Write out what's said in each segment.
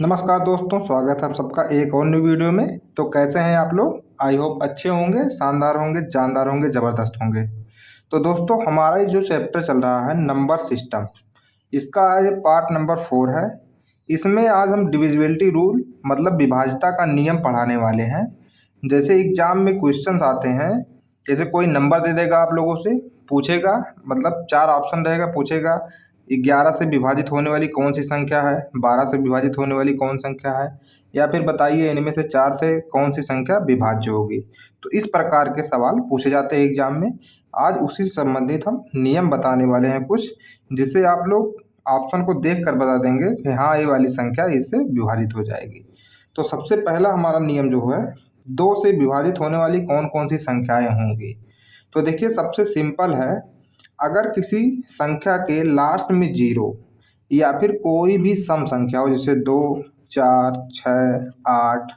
नमस्कार दोस्तों, स्वागत है आप सबका एक और न्यू वीडियो में। तो कैसे हैं आप लोग? आई होप अच्छे होंगे, शानदार होंगे, जानदार होंगे, ज़बरदस्त होंगे। तो दोस्तों, हमारा ये जो चैप्टर चल रहा है नंबर सिस्टम, इसका आज पार्ट नंबर 4 है। इसमें आज हम डिविजिबिलिटी रूल मतलब विभाज्यता का नियम पढ़ाने वाले हैं। जैसे एग्जाम में क्वेश्चंस आते हैं, जैसे कोई नंबर दे देगा, आप लोगों से पूछेगा, मतलब 4 ऑप्शन रहेगा, पूछेगा 11 से विभाजित होने वाली कौन सी संख्या है, 12 से विभाजित होने वाली कौन संख्या है, या फिर बताइए इनमें से 4 से कौन सी संख्या विभाज्य होगी। तो इस प्रकार के सवाल पूछे जाते हैं एग्जाम में। आज उसी से संबंधित हम नियम बताने वाले हैं कुछ, जिससे आप लोग ऑप्शन को देख कर बता देंगे कि हाँ, ये वाली संख्या इससे विभाजित हो जाएगी। तो सबसे पहला हमारा नियम जो है, 2 से विभाजित होने वाली कौन कौन सी संख्याएं होंगी। तो देखिए, सबसे सिंपल है, अगर किसी संख्या के लास्ट में 0 या फिर कोई भी सम संख्या हो, जैसे 2, 4, 6, 8,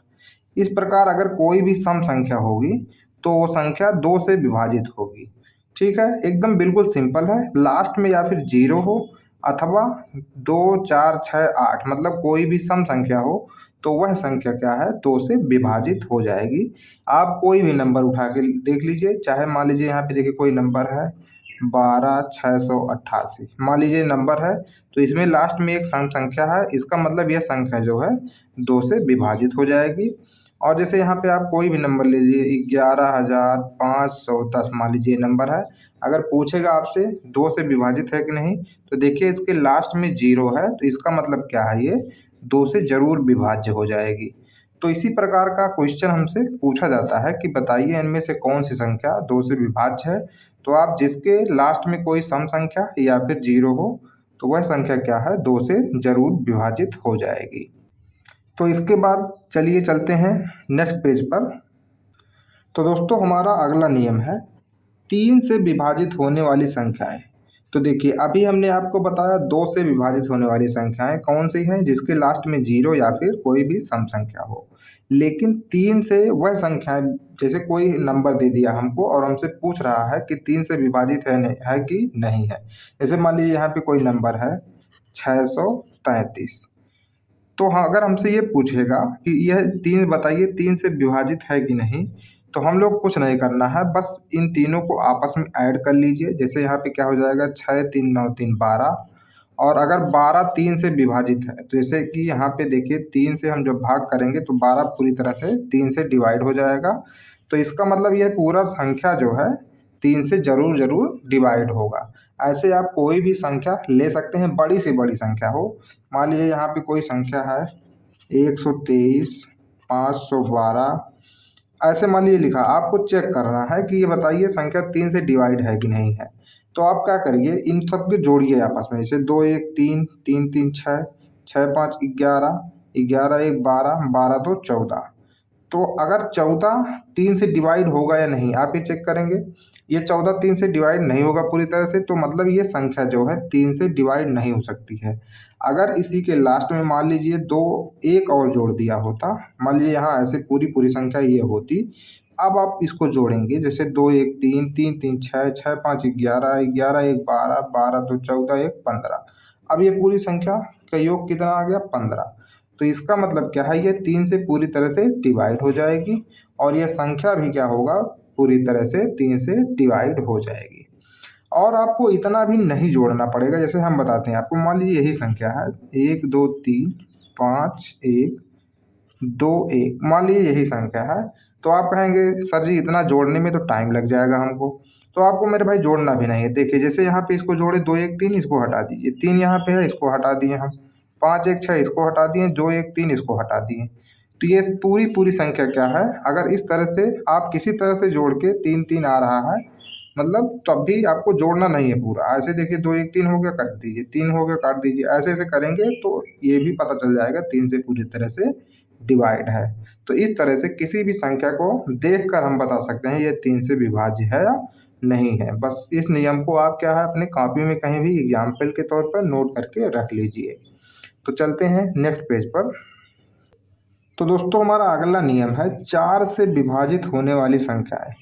इस प्रकार अगर कोई भी सम संख्या होगी तो वो संख्या 2 से विभाजित होगी। ठीक है, एकदम बिल्कुल सिंपल है। लास्ट में या फिर 0 हो अथवा 2, 4, 6, 8 मतलब कोई भी सम संख्या हो तो वह संख्या क्या है, 2 से विभाजित हो जाएगी। आप कोई भी नंबर उठा के देख लीजिए, चाहे मान लीजिए यहाँ पे देखिए कोई नंबर है 12,688, मान लीजिए नंबर है, तो इसमें लास्ट में एक सम संख्या है, इसका मतलब यह संख्या जो है 2 से विभाजित हो जाएगी। और जैसे यहाँ पे आप कोई भी नंबर ले लीजिए, 11,510 मान लीजिए नंबर है, अगर पूछेगा आपसे 2 से विभाजित है कि नहीं, तो देखिए इसके लास्ट में 0 है, तो इसका मतलब क्या है, ये 2 से जरूर विभाज्य हो जाएगी। तो इसी प्रकार का क्वेश्चन हमसे पूछा जाता है कि बताइए इनमें से कौन सी संख्या 2 से विभाज्य है। तो आप जिसके लास्ट में कोई सम संख्या या फिर 0 हो तो वह संख्या क्या है, 2 से जरूर विभाजित हो जाएगी। तो इसके बाद चलिए चलते हैं नेक्स्ट पेज पर। तो दोस्तों, हमारा अगला नियम है 3 से विभाजित होने वाली संख्याएं। तो देखिए, अभी हमने आपको बताया 2 से विभाजित होने वाली संख्याएं कौन सी हैं, जिसके लास्ट में 0 या फिर कोई भी सम संख्या हो। लेकिन 3 से वह संख्याएं, जैसे कोई नंबर दे दिया हमको और हमसे पूछ रहा है कि 3 से विभाजित है, नहीं है कि नहीं है। जैसे मान लीजिए यहाँ पे कोई नंबर है 633। तो हाँ, अगर हमसे ये पूछेगा कि यह 3 बताइए 3 से विभाजित है कि नहीं, तो हम लोग कुछ नहीं करना है, बस इन तीनों को आपस में ऐड कर लीजिए। जैसे यहाँ पे क्या हो जाएगा, 6 3 9 3 12। और अगर 12 3 से विभाजित है, तो जैसे कि यहाँ पे देखिए 3 से हम जब भाग करेंगे तो 12 पूरी तरह से 3 से डिवाइड हो जाएगा। तो इसका मतलब यह पूरा संख्या जो है 3 से जरूर जरूर डिवाइड होगा। ऐसे आप कोई भी संख्या ले सकते हैं, बड़ी से बड़ी संख्या हो। मान लीजिए यहाँ पे कोई संख्या है 123, 512, ऐसे मान लीजिए लिखा। आपको चेक करना है कि ये बताइए संख्या 3 से डिवाइड है कि नहीं है। तो आप क्या करिए, इन सब के जोड़िए आपस में। जैसे 2 1 3, 3 3 6, 6 5 11, 11 1 12, 12 2 14। तो अगर 14 3 से डिवाइड होगा या नहीं, आप ये चेक करेंगे। ये 14 3 से डिवाइड नहीं होगा पूरी तरह से, तो मतलब ये संख्या जो है 3 से डिवाइड नहीं हो सकती है। अगर इसी के लास्ट में मान लीजिए 2 एक और जोड़ दिया होता, मान लीजिए यहाँ ऐसे पूरी पूरी संख्या ये होती। अब आप इसको जोड़ेंगे, जैसे 2 1 3, 3 3 6, 6 5 11, 11 1 12, 12 2 14, 1 15। अब ये पूरी संख्या का योग कितना आ गया, 15। तो इसका मतलब क्या है, ये 3 से पूरी तरह से डिवाइड हो जाएगी और यह संख्या भी क्या होगा, पूरी तरह से 3 से डिवाइड हो जाएगी। और आपको इतना भी नहीं जोड़ना पड़ेगा। जैसे हम बताते हैं आपको, मान लीजिए यही संख्या है 1 2 3 5 1 2 1, मान लीजिए यही संख्या है। तो आप कहेंगे सर जी इतना जोड़ने में तो टाइम लग जाएगा हमको। तो आपको मेरे भाई जोड़ना भी नहीं है। देखिए, जैसे यहाँ पे इसको जोड़े 2 1 3, इसको हटा दीजिए, 3 यहाँ पे है, इसको हटा दिए हम, 5 1 6 इसको हटा दिए, 2 1 3 इसको हटा दिए। तो ये पूरी पूरी संख्या क्या है, अगर इस तरह से आप किसी तरह से जोड़ के 3 3 आ रहा है, मतलब तब भी आपको जोड़ना नहीं है पूरा। ऐसे देखिए 2 1 3 हो गया, काट दीजिए, 3 हो गया, काट दीजिए, ऐसे ऐसे करेंगे तो ये भी पता चल जाएगा 3 से पूरी तरह से डिवाइड है। तो इस तरह से किसी भी संख्या को देखकर हम बता सकते हैं ये 3 से विभाज्य है या नहीं है। बस इस नियम को आप क्या है, अपने कॉपी में कहीं भी एग्जाम्पल के तौर पर नोट करके रख लीजिए। तो चलते हैं नेक्स्ट पेज पर। तो दोस्तों, हमारा अगला नियम है 4 से विभाजित होने वाली संख्याएं।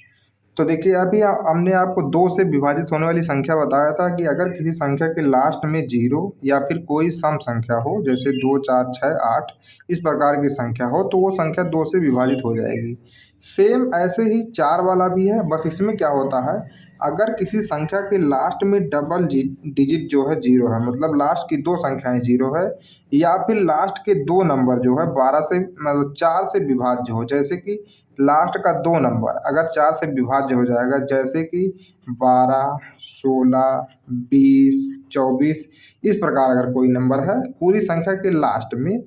तो देखिए अभी हमने आपको 2 से विभाजित होने वाली संख्या बताया था कि अगर किसी संख्या के लास्ट में 0 या फिर कोई सम संख्या हो, जैसे 2, 4, 6, 8 इस प्रकार की संख्या हो, तो वो संख्या 2 से विभाजित हो जाएगी। सेम ऐसे ही 4 वाला भी है, बस इसमें क्या होता है, अगर किसी संख्या के लास्ट में डबल डिजिट जो है 0 है, मतलब लास्ट की 2 संख्याएं 0 है, या फिर लास्ट के 2 नंबर जो है 12 से मतलब 4 से विभाज्य हो, जैसे कि लास्ट का 2 नंबर अगर 4 से विभाज्य हो जाएगा, जैसे कि 12, 16, 20, 24 इस प्रकार अगर कोई नंबर है पूरी संख्या के लास्ट में,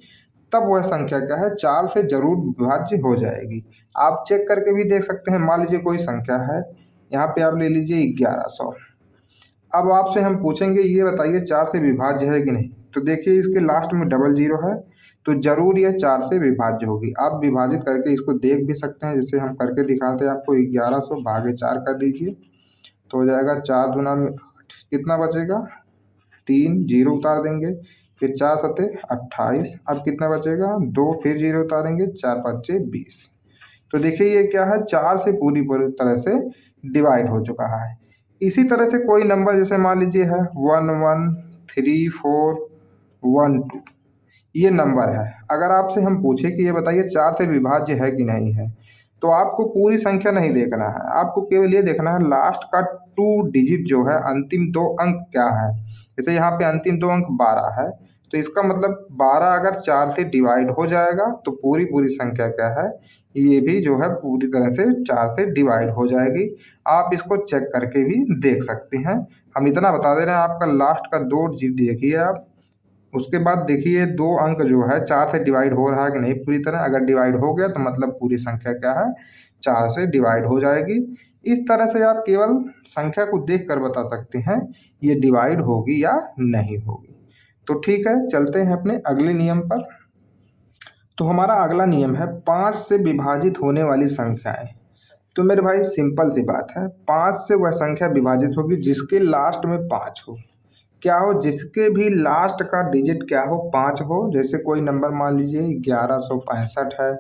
तब वह संख्या क्या है 4 से जरूर विभाज्य हो जाएगी। आप चेक करके भी देख सकते हैं। मान लीजिए कोई संख्या है, यहाँ पे आप ले लीजिए 1100। अब आपसे हम पूछेंगे ये बताइए 4 से विभाज्य है कि नहीं, तो देखिए इसके लास्ट में डबल जीरो है, तो जरूर यह 4 से विभाज्य होगी। आप विभाजित करके इसको देख भी सकते हैं, जैसे हम करके दिखाते हैं आपको। 1100 भागे 4 कर दीजिए तो हो जाएगा 4 दूना में 8, कितना बचेगा 3, जीरो उतार देंगे, फिर 4 सते 28, अब कितना बचेगा 2, फिर जीरो उतारेंगे, 4 पच्चे 20। तो देखिए ये क्या है 4 से पूरी पूरी तरह से डिवाइड हो चुका है। इसी तरह से कोई नंबर जैसे मान लीजिए है 1 1 3 4 1 2 ये नंबर है। अगर आपसे हम पूछे कि ये बताइए 4 से विभाज्य है कि नहीं है, तो आपको पूरी संख्या नहीं देखना है, आपको केवल ये देखना है लास्ट का 2 डिजिट जो है, अंतिम 2 अंक क्या है। जैसे यहाँ पे अंतिम 2 अंक 12 है, तो इसका मतलब 12 अगर 4 से डिवाइड हो जाएगा तो पूरी पूरी संख्या क्या है, ये भी जो है पूरी तरह से 4 से डिवाइड हो जाएगी। आप इसको चेक करके भी देख सकते हैं। हम इतना बता दे रहे हैं, आपका लास्ट का 2 डिजिट देखिए आप, उसके बाद देखिए 2 अंक जो है 4 से डिवाइड हो रहा है कि नहीं पूरी तरह। अगर डिवाइड हो गया तो मतलब पूरी संख्या क्या है 4 से डिवाइड हो जाएगी। इस तरह से आप केवल संख्या को देख कर बता सकते हैं ये डिवाइड होगी या नहीं होगी। तो ठीक है, चलते हैं अपने अगले नियम पर। तो हमारा अगला नियम है 5 से विभाजित होने वाली संख्याएं। तो मेरे भाई सिंपल सी बात है, 5 से वह संख्या विभाजित होगी जिसके लास्ट में 5 हो। क्या हो, जिसके भी लास्ट का डिजिट क्या हो 5 हो। जैसे कोई नंबर मान लीजिए 1165 है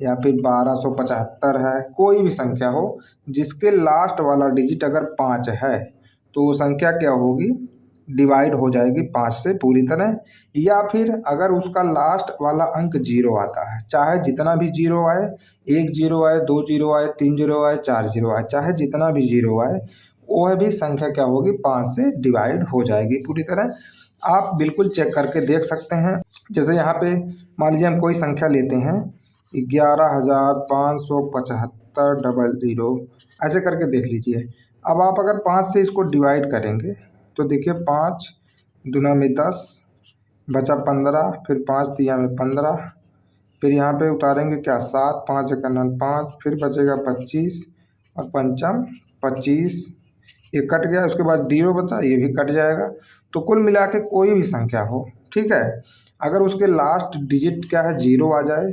या फिर 1275 है, कोई भी संख्या हो जिसके लास्ट वाला डिजिट अगर 5 है, तो वो संख्या क्या होगी, डिवाइड हो जाएगी 5 से पूरी तरह। या फिर अगर उसका लास्ट वाला अंक 0 आता है, चाहे जितना भी 0 आए, 1 0 आए, 2 0 आए, 3 0 आए, 4 0 आए, चाहे जितना भी 0 आए, वह भी संख्या क्या होगी 5 से डिवाइड हो जाएगी पूरी तरह। आप बिल्कुल चेक करके देख सकते हैं। जैसे यहाँ पे मान लीजिए हम कोई संख्या लेते हैं 11,575 ऐसे करके देख लीजिए। अब आप अगर 5 से इसको डिवाइड करेंगे तो देखिए 5 दूना में 10 बचा 15, फिर 5 तिया में 15, फिर यहाँ पे उतारेंगे क्या 7, 5 एक 5, फिर बचेगा 25 और पंचम 25, ये कट गया। उसके बाद जीरो बचा, ये भी कट जाएगा। तो कुल मिला के कोई भी संख्या हो, ठीक है, अगर उसके लास्ट डिजिट क्या है 0 आ जाए,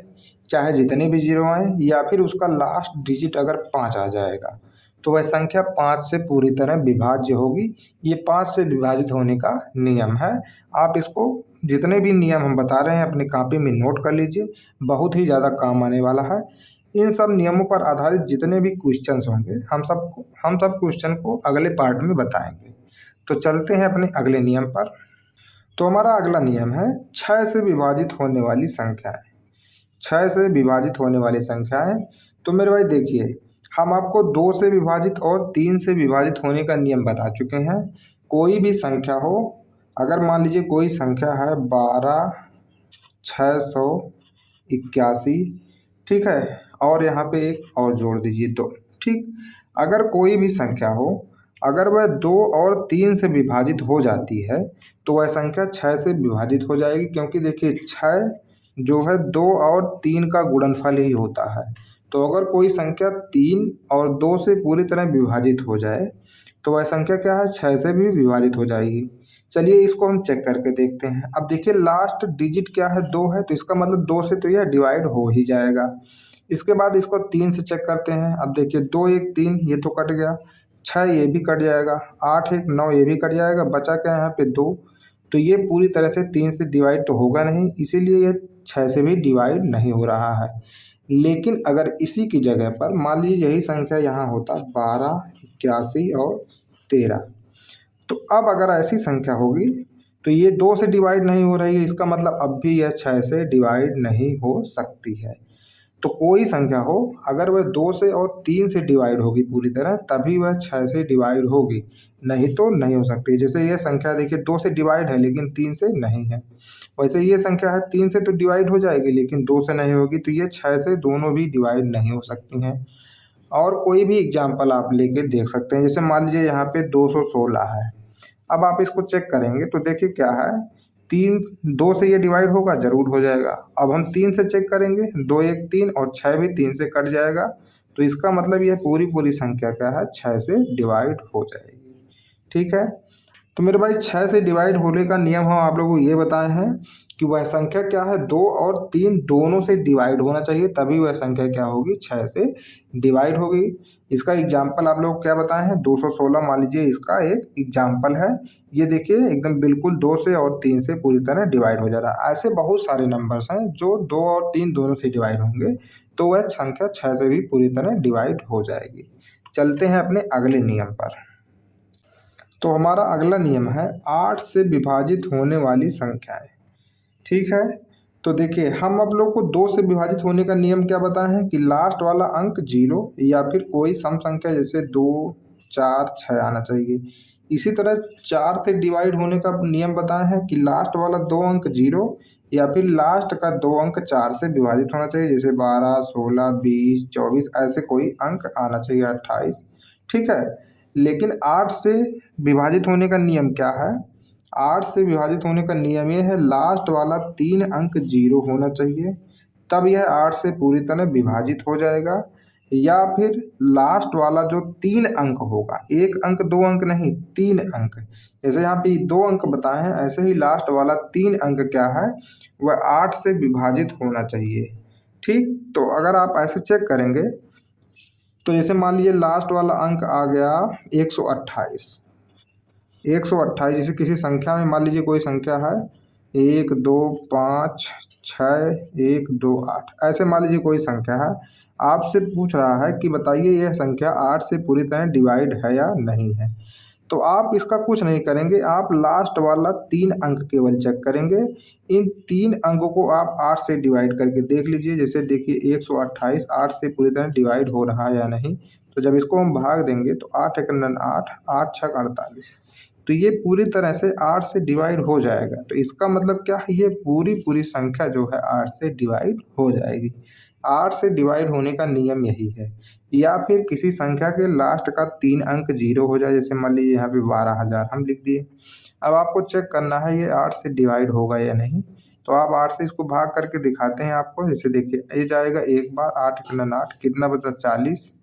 चाहे जितने भी 0 आए, या फिर उसका लास्ट डिजिट अगर 5 आ जाएगा, तो वह संख्या 5 से पूरी तरह विभाज्य होगी। ये 5 से विभाजित होने का नियम है। आप इसको जितने भी नियम हम बता रहे हैं अपनी कॉपी में नोट कर लीजिए, बहुत ही ज़्यादा काम आने वाला है। इन सब नियमों पर आधारित जितने भी क्वेश्चंस होंगे हम सब क्वेश्चन को अगले पार्ट में बताएंगे। तो चलते हैं अपने अगले नियम पर। तो हमारा अगला नियम है 6 से विभाजित होने वाली संख्याएं। 6 से विभाजित होने वाली संख्याएं। तो मेरे भाई देखिए, हम आपको 2 से विभाजित और 3 से विभाजित होने का नियम बता चुके हैं। कोई भी संख्या हो, अगर मान लीजिए कोई संख्या है 12,681, ठीक है, और यहाँ पे एक और जोड़ दीजिए 2, ठीक। अगर कोई भी संख्या हो, अगर वह 2 और 3 से विभाजित हो जाती है तो वह संख्या 6 से विभाजित हो जाएगी, क्योंकि देखिए 6 जो है 2 और 3 का गुणनफल ही होता है। तो अगर कोई संख्या 3 और 2 से पूरी तरह विभाजित हो जाए तो वह संख्या क्या है 6 से भी विभाजित हो जाएगी। चलिए इसको हम चेक करके देखते हैं। अब देखिए लास्ट डिजिट क्या है 2 है, तो इसका मतलब 2 से तो यह डिवाइड हो ही जाएगा। इसके बाद इसको 3 से चेक करते हैं। अब देखिए 2 1 3, ये तो कट गया, 6 ये भी कट जाएगा, 8 1 9 ये भी कट जाएगा, बचा क्या यहाँ पे 2। तो ये पूरी तरह से 3 से डिवाइड तो होगा नहीं, इसीलिए ये 6 से भी डिवाइड नहीं हो रहा है। लेकिन अगर इसी की जगह पर मान लीजिए यही संख्या यहाँ होता 12, 81 और 13, तो अब अगर ऐसी संख्या होगी तो ये 2 से डिवाइड नहीं हो रही है, इसका मतलब अब भी यह 6 से डिवाइड नहीं हो सकती है। तो कोई संख्या हो अगर वह 2 से और 3 से डिवाइड होगी पूरी तरह तभी वह 6 से डिवाइड होगी, नहीं तो नहीं हो सकती। जैसे ये संख्या देखिए 2 से डिवाइड है लेकिन 3 से नहीं है, वैसे ये संख्या है 3 से तो डिवाइड हो जाएगी लेकिन 2 से नहीं होगी, तो ये 6 से दोनों भी डिवाइड नहीं हो सकती हैं। और कोई भी एग्जाम्पल आप लेके देख सकते हैं, जैसे मान लीजिए यहाँ पे 216 है। अब आप इसको चेक करेंगे तो देखिए क्या है, 3 2 से ये डिवाइड होगा, जरूर हो जाएगा। अब हम 3 से चेक करेंगे, 2 1 3 और 6 भी 3 से कट जाएगा, तो इसका मतलब यह पूरी पूरी संख्या क्या है, 6 से डिवाइड हो जाएगी। ठीक है, तो मेरे भाई 6 से डिवाइड होने का नियम हम आप लोगों को ये बताए हैं कि वह संख्या क्या है, 2 और 3 दोनों से डिवाइड होना चाहिए तभी वह संख्या क्या होगी, 6 से डिवाइड होगी। इसका एग्जाम्पल आप लोग क्या बताए हैं, 216 मान लीजिए इसका एक एग्जाम्पल है। ये देखिए एकदम बिल्कुल 2 से और 3 से पूरी तरह डिवाइड हो जा रहा है। ऐसे बहुत सारे नंबर्स हैं जो 2 और 3 दोनों से डिवाइड होंगे तो वह संख्या 6 से भी पूरी तरह डिवाइड हो जाएगी। चलते हैं अपने अगले नियम पर। तो हमारा अगला नियम है 8 से विभाजित होने वाली संख्याएं। ठीक है, तो देखिए हम आप लोग को 2 से विभाजित होने का नियम क्या बताए हैं कि लास्ट वाला अंक 0 या फिर कोई सम संख्या जैसे 2 4 6 आना चाहिए। इसी तरह 4 से डिवाइड होने का नियम बताए हैं कि लास्ट वाला 2 अंक 0 या फिर लास्ट का 2 अंक 4 से विभाजित होना चाहिए, जैसे 12 16 20 24 ऐसे कोई अंक आना चाहिए, 28। ठीक है, लेकिन 8 से विभाजित होने का नियम क्या है, 8 से विभाजित होने का नियम ये है लास्ट वाला 3 अंक 0 होना चाहिए, तब यह 8 से पूरी तरह विभाजित हो जाएगा। या फिर लास्ट वाला जो 3 अंक होगा, 1 अंक 2 अंक नहीं, 3 अंक, जैसे यहाँ पे 2 अंक बताए हैं ऐसे ही लास्ट वाला 3 अंक क्या है, वह 8 से विभाजित होना चाहिए। ठीक, तो अगर आप ऐसे चेक करेंगे तो जैसे मान लीजिए लास्ट वाला अंक आ गया 128। 128 जैसे किसी संख्या में मान लीजिए कोई संख्या है 1 2 5 6 1 2 8, ऐसे मान लीजिए कोई संख्या है, आपसे पूछ रहा है कि बताइए यह संख्या 8 से पूरी तरह डिवाइड है या नहीं है। तो आप इसका कुछ नहीं करेंगे, आप लास्ट वाला 3 अंक केवल चेक करेंगे। इन 3 अंकों को आप 8 से डिवाइड करके देख लीजिए, जैसे देखिए 128 8 से पूरी तरह डिवाइड हो रहा है या नहीं। तो जब इसको हम भाग देंगे तो 8 एक 8, 8 6 48, तो ये पूरी तरह से 8 से डिवाइड हो जाएगा। तो इसका मतलब क्या है, ये पूरी पूरी संख्या जो है 8 से डिवाइड हो जाएगी। 8 से डिवाइड होने का नियम यही है। या फिर किसी संख्या के लास्ट का 3 अंक 0 हो जाए, जैसे मान लीजिए यहाँ पे 12,000 हम लिख दिए। अब आपको चेक करना है ये 8 से डिवाइड होगा या नहीं, तो आप 8 से इसको भाग करके दिखाते हैं आपको। जैसे देखिए ये जाएगा एक बार, 8 एक 8, कितना बचा 40,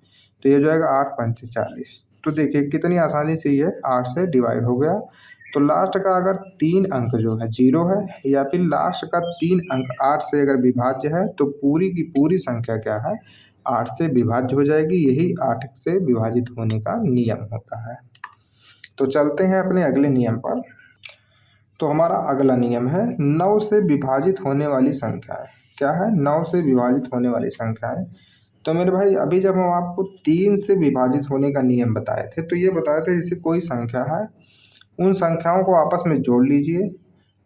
तो ये जाएगा 8 पंचे 40। तो देखिए कितनी आसानी से ये 8 से डिवाइड हो गया। तो लास्ट का अगर 3 अंक जो है 0 है या फिर लास्ट का 3 अंक 8 से अगर विभाज्य है तो पूरी की पूरी संख्या क्या है, 8 से विभाज्य हो जाएगी। यही 8 से विभाजित होने का नियम होता है। तो चलते हैं अपने अगले नियम पर। तो हमारा अगला नियम है 9 से विभाजित होने वाली संख्याएं। क्या है, 9 से विभाजित होने वाली संख्याएं। तो मेरे भाई अभी जब हम आपको 3 से विभाजित होने का नियम बताए थे तो ये बताए थे जैसे कोई संख्या है, उन संख्याओं को आपस में जोड़ लीजिए।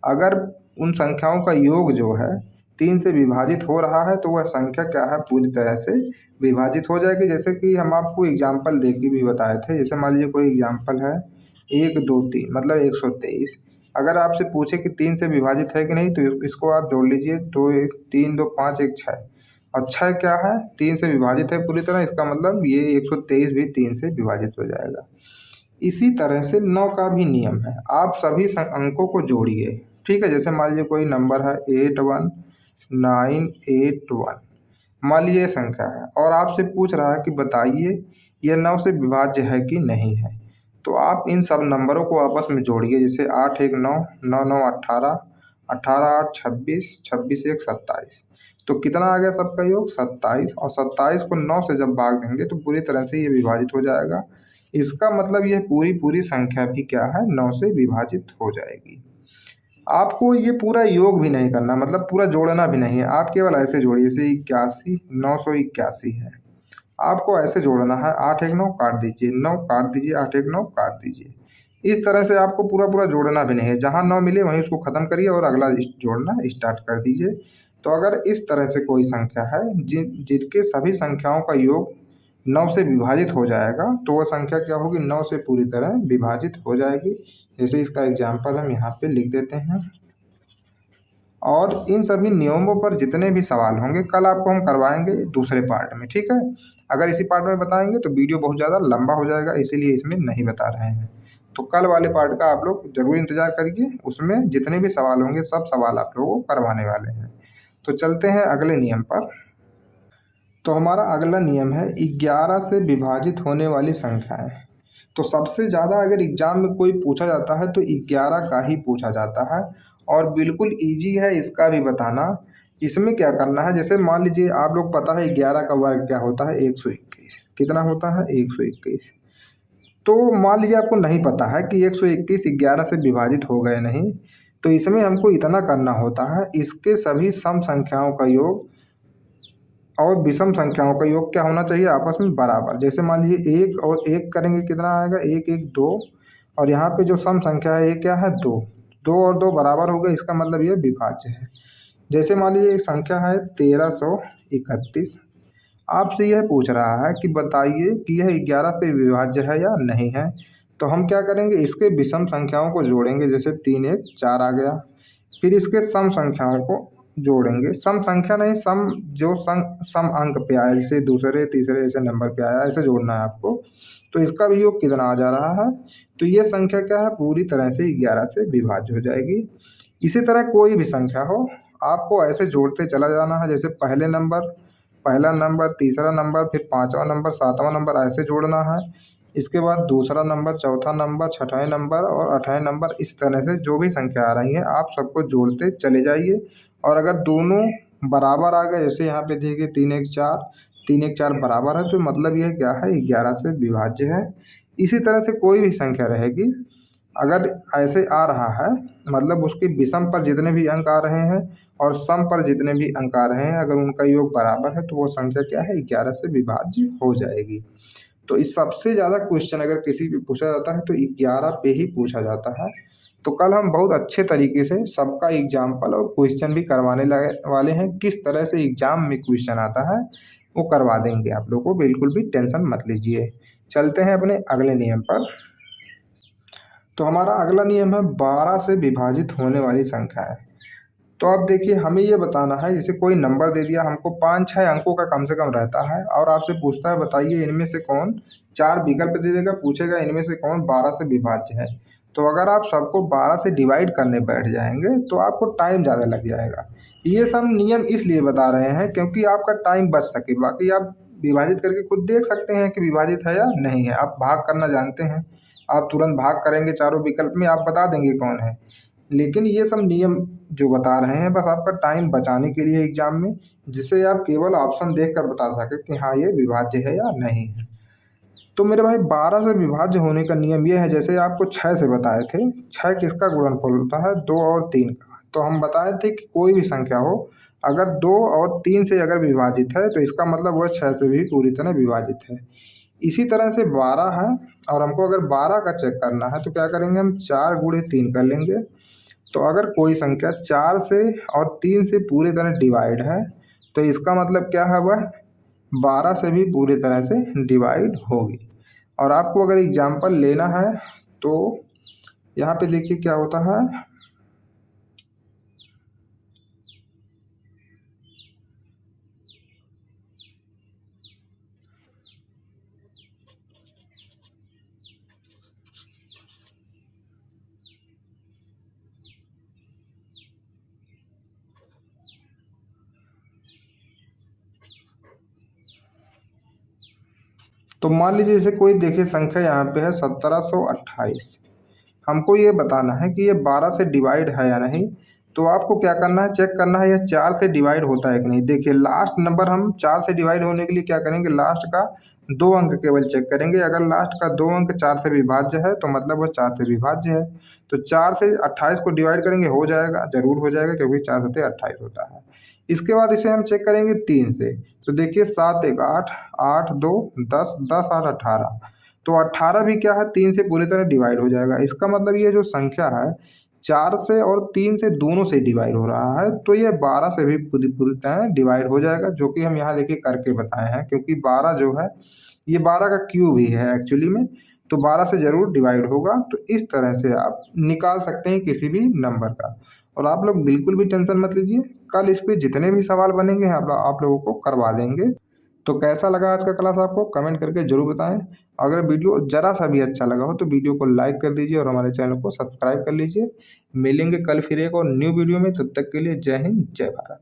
अगर उन संख्याओं का योग जो है 3 से विभाजित हो रहा है तो वह संख्या क्या है, पूरी तरह से विभाजित हो जाएगी। जैसे कि हम आपको एग्जाम्पल दे के भी बताए थे, जैसे मान लीजिए कोई एग्जाम्पल है 1 2 3 मतलब 123। अगर आपसे पूछे कि 3 से विभाजित है कि नहीं तो इसको आप जोड़ लीजिए, 2 1 3 2 5 1 6, और 6 क्या है, 3 से विभाजित है पूरी तरह, इसका मतलब ये 123 भी 3 से विभाजित हो जाएगा। इसी तरह से 9 का भी नियम है, आप सभी अंकों को जोड़िए। ठीक है, जैसे मान लीजिए कोई नंबर है 81981, मान लीजिए ये संख्या है और आपसे पूछ रहा है कि बताइए यह 9 से विभाज्य है कि नहीं है। तो आप इन सब नंबरों को आपस में जोड़िए, जैसे 8 1 9, 9 9 18, 18 8 26, 26 1 27। तो कितना आ गया सबका योग, 27, और 27 को 9 से जब भाग देंगे तो पूरी तरह से ये विभाजित हो जाएगा। इसका मतलब यह पूरी पूरी संख्या भी क्या है, 9 से विभाजित हो जाएगी। आपको ये पूरा योग भी नहीं करना, मतलब पूरा जोड़ना भी नहीं है, आप केवल ऐसे जोड़िए। जैसे 81 981 है, आपको ऐसे जोड़ना है। 8 1 9 काट दीजिए, 9 काट दीजिए, 8 1 9 काट दीजिए। इस तरह से आपको पूरा पूरा जोड़ना भी नहीं है, जहाँ 9 मिले वहीं उसको ख़त्म करिए और अगला जोड़ना स्टार्ट कर दीजिए। तो अगर इस तरह से कोई संख्या है जिनके सभी संख्याओं का योग 9 से विभाजित हो जाएगा, तो वह संख्या क्या होगी, 9 से पूरी तरह विभाजित हो जाएगी। जैसे इसका एग्जाम्पल हम यहाँ पे लिख देते हैं। और इन सभी नियमों पर जितने भी सवाल होंगे कल आपको हम करवाएंगे दूसरे पार्ट में, ठीक है। अगर इसी पार्ट में बताएंगे तो वीडियो बहुत ज़्यादा लंबा हो जाएगा, इसीलिए इसमें नहीं बता रहे हैं। तो कल वाले पार्ट का आप लोग जरूर इंतजार करिए, उसमें जितने भी सवाल होंगे सब सवाल आप लोगों को करवाने वाले हैं। तो चलते हैं अगले नियम पर। तो हमारा अगला नियम है 11 से विभाजित होने वाली संख्याएं। तो सबसे ज़्यादा अगर एग्जाम में कोई पूछा जाता है तो 11 का ही पूछा जाता है, और बिल्कुल इजी है इसका भी बताना। इसमें क्या करना है, जैसे मान लीजिए आप लोग पता है 11 का वर्ग क्या होता है, 121। कितना होता है, 121। तो मान लीजिए आपको नहीं पता है कि 121 11 से विभाजित हो गए नहीं, तो इसमें हमको इतना करना होता है, इसके सभी सम संख्याओं का योग और विषम संख्याओं का योग क्या होना चाहिए, आपस में बराबर। जैसे मान लीजिए 1 और 1 करेंगे कितना आएगा, 1 1 2, और यहाँ पे जो सम संख्या है ये क्या है, 2। 2 और 2 बराबर हो गए, इसका मतलब ये विभाज्य है। जैसे मान लीजिए एक संख्या है 1331, आपसे यह पूछ रहा है कि बताइए कि यह 11 से विभाज्य है या नहीं है। तो हम क्या करेंगे, इसके विषम संख्याओं को जोड़ेंगे। जैसे 3 1 4 आ गया। फिर इसके सम संख्याओं को जोड़ेंगे, सम संख्या नहीं, सम जो सम अंक पे आया, जैसे दूसरे तीसरे ऐसे नंबर पे आया, ऐसे जोड़ना है आपको। तो इसका भी योग कितना आ जा रहा है, तो ये संख्या क्या है, पूरी तरह से 11 से विभाज्य हो जाएगी। इसी तरह कोई भी संख्या हो, आपको ऐसे जोड़ते चला जाना है। जैसे पहला नंबर, तीसरा नंबर, फिर पाँचवा नंबर, सातवां नंबर, ऐसे जोड़ना है। इसके बाद दूसरा नंबर, चौथा नंबर, छठवें नंबर और आठवें नंबर, इस तरह से जो भी संख्या आ रही है आप सबको जोड़ते चले जाइए। और अगर दोनों बराबर आ गए, जैसे यहाँ पे देखिए 3 1 4, 3 1 4 बराबर है, तो मतलब यह क्या है, 11 से विभाज्य है। इसी तरह से कोई भी संख्या रहेगी, अगर ऐसे आ रहा है, मतलब उसके विषम पर जितने भी अंक आ रहे हैं और सम पर जितने भी अंक आ रहे हैं, अगर उनका योग बराबर है तो वो संख्या क्या है, 11 से विभाज्य हो जाएगी। तो इस सबसे ज़्यादा क्वेश्चन अगर किसी भी पूछा जाता है तो 11 पे ही पूछा जाता है। तो कल हम बहुत अच्छे तरीके से सबका एग्जाम्पल और क्वेश्चन भी करवाने लगे वाले हैं। किस तरह से एग्जाम में क्वेश्चन आता है वो करवा देंगे आप लोग को, बिल्कुल भी टेंशन मत लीजिए। चलते हैं अपने अगले नियम पर। तो हमारा अगला नियम है 12 से विभाजित होने वाली संख्या है। तो अब देखिए हमें ये बताना है, जैसे कोई नंबर दे दिया हमको, 5 6 अंकों का कम से कम रहता है, और आपसे पूछता है बताइए इनमें से कौन, 4 विकल्प दे देगा, पूछेगा इनमें से कौन 12 से विभाज्य है। तो अगर आप सबको 12 से डिवाइड करने बैठ जाएंगे तो आपको टाइम ज़्यादा लग जाएगा। ये सब नियम इसलिए बता रहे हैं क्योंकि आपका टाइम बच सके। बाकी आप विभाजित करके खुद देख सकते हैं कि विभाजित है या नहीं है। आप भाग करना जानते हैं, आप तुरंत भाग करेंगे, चारों विकल्प में आप बता देंगे कौन है। लेकिन ये सब नियम जो बता रहे हैं बस आपका टाइम बचाने के लिए एग्जाम में, जिससे आप केवल ऑप्शन देखकर बता सके कि हाँ ये विभाज्य है या नहीं है। तो मेरे भाई 12 से विभाज्य होने का नियम ये है, जैसे आपको 6 से बताए थे, 6 किसका गुणनफल होता है, 2 और 3 का। तो हम बताए थे कि कोई भी संख्या हो अगर 2 और 3 से अगर विभाजित है तो इसका मतलब वह 6 से भी पूरी तरह विभाजित है। इसी तरह से 12 है, और हमको अगर 12 का चेक करना है तो क्या करेंगे, हम 4 गुणे 3 कर लेंगे। तो अगर कोई संख्या 4 से और 3 से पूरी तरह डिवाइड है तो इसका मतलब क्या है, वह 12 से भी पूरी तरह से डिवाइड होगी। और आपको अगर एग्जाम्पल लेना है तो यहाँ पे देखिए क्या होता है, तो मान लीजिए जैसे कोई देखिए संख्या यहाँ पे है 1728। हमको ये बताना है कि ये 12 से डिवाइड है या नहीं। तो आपको क्या करना है, चेक करना है यह 4 से डिवाइड होता है कि नहीं। देखिए लास्ट नंबर हम 4 से डिवाइड होने के लिए क्या करेंगे, लास्ट का 2 अंक केवल चेक करेंगे। अगर लास्ट का 2 अंक 4 से विभाज्य है तो मतलब वो 4 से विभाज्य है। तो 4 से 28 को डिवाइड करेंगे, हो जाएगा, ज़रूर हो जाएगा, क्योंकि 4 सत्ते 28 होता है। इसके बाद इसे हम चेक करेंगे 3 से। तो देखिए 7 1 8, 8 2 10, 10 8 18। तो 18 भी क्या है, 3 से पूरी तरह डिवाइड हो जाएगा। इसका मतलब ये जो संख्या है 4 से और 3 से दोनों से डिवाइड हो रहा है, तो ये 12 से भी पूरी पूरी तरह डिवाइड हो जाएगा, जो कि हम यहाँ देखिए करके बताए हैं। क्योंकि 12 जो है ये 12 का क्यूब ही है एक्चुअली में, तो 12 से ज़रूर डिवाइड होगा। तो इस तरह से आप निकाल सकते हैं किसी भी नंबर का। और आप लोग बिल्कुल भी टेंशन मत लीजिए, कल इस पे जितने भी सवाल बनेंगे आप लोगों को करवा देंगे। तो कैसा लगा आज का क्लास आपको कमेंट करके ज़रूर बताएं। अगर वीडियो ज़रा सा भी अच्छा लगा हो तो वीडियो को लाइक कर दीजिए और हमारे चैनल को सब्सक्राइब कर लीजिए। मिलेंगे कल फिर एक और न्यू वीडियो में, तब तक के लिए जय हिंद जय भारत।